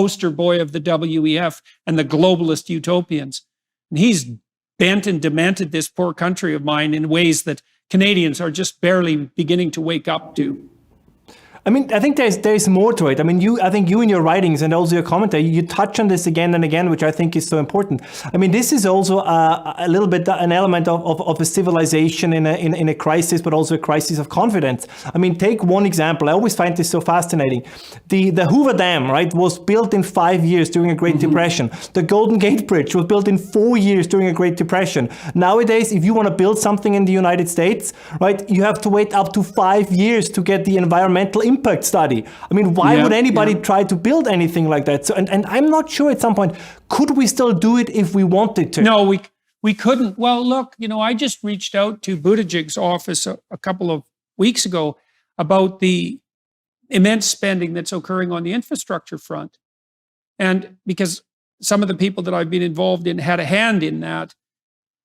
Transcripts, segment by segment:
poster boy of the WEF and the globalist utopians. And he's bent and demented this poor country of mine in ways that Canadians are just barely beginning to wake up to. I mean, I think there's more to it. I mean, I think you in your writings and also your commentary, you touch on this again and again, which I think is so important. I mean, this is also a little bit an element of a civilization in a crisis, but also a crisis of confidence. I mean, take one example. I always find this so fascinating. The Hoover Dam, right, was built in 5 years during a Great Depression. The Golden Gate Bridge was built in 4 years during a Great Depression. Nowadays, if you want to build something in the United States, right, you have to wait up to 5 years to get the environmental impact study. I mean, why would anybody try to build anything like that? So, and I'm not sure at some point, could we still do it if we wanted to? No, we couldn't. Well, look, I just reached out to Buttigieg's office a couple of weeks ago about the immense spending that's occurring on the infrastructure front. And because some of the people that I've been involved in had a hand in that,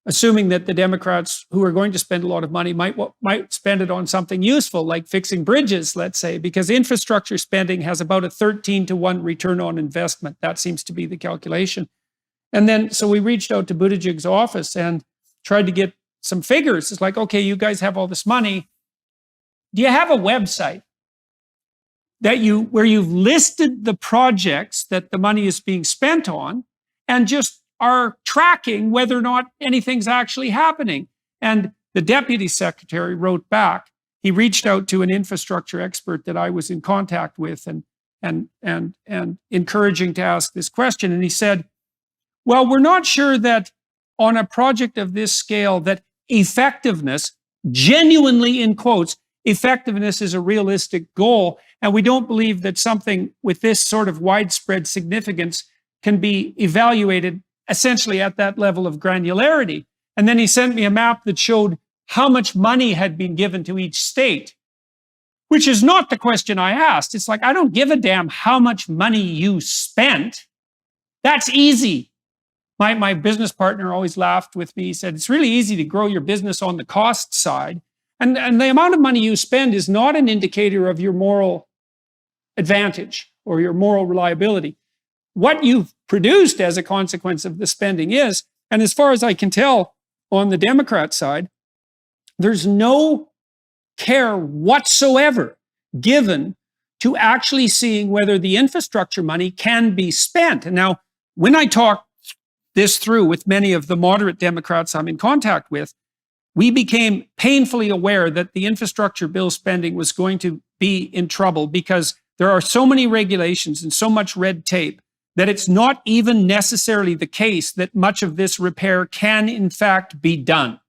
assuming that the Democrats who are going to spend a lot of money might spend it on something useful, like fixing bridges, let's say, because infrastructure spending has about a 13-to-1 return on investment. That seems to be the calculation. And then, so we reached out to Buttigieg's office and tried to get some figures. It's like, okay, you guys have all this money. Do you have a website where you've listed the projects that the money is being spent on and just are tracking whether or not anything's actually happening? And the deputy secretary wrote back. He reached out to an infrastructure expert that I was in contact with and encouraging to ask this question. And he said, well, we're not sure that on a project of this scale that effectiveness, genuinely in quotes, effectiveness is a realistic goal. And we don't believe that something with this sort of widespread significance can be evaluated essentially at that level of granularity. And then he sent me a map that showed how much money had been given to each state, which is not the question I asked. It's like, I don't give a damn how much money you spent. That's easy. My business partner always laughed with me. He said, it's really easy to grow your business on the cost side. And the amount of money you spend is not an indicator of your moral advantage or your moral reliability. What you've produced as a consequence of the spending is, and as far as I can tell on the Democrat side, there's no care whatsoever given to actually seeing whether the infrastructure money can be spent. And now, when I talk this through with many of the moderate Democrats I'm in contact with, we became painfully aware that the infrastructure bill spending was going to be in trouble because there are so many regulations and so much red tape that it's not even necessarily the case that much of this repair can in fact be done.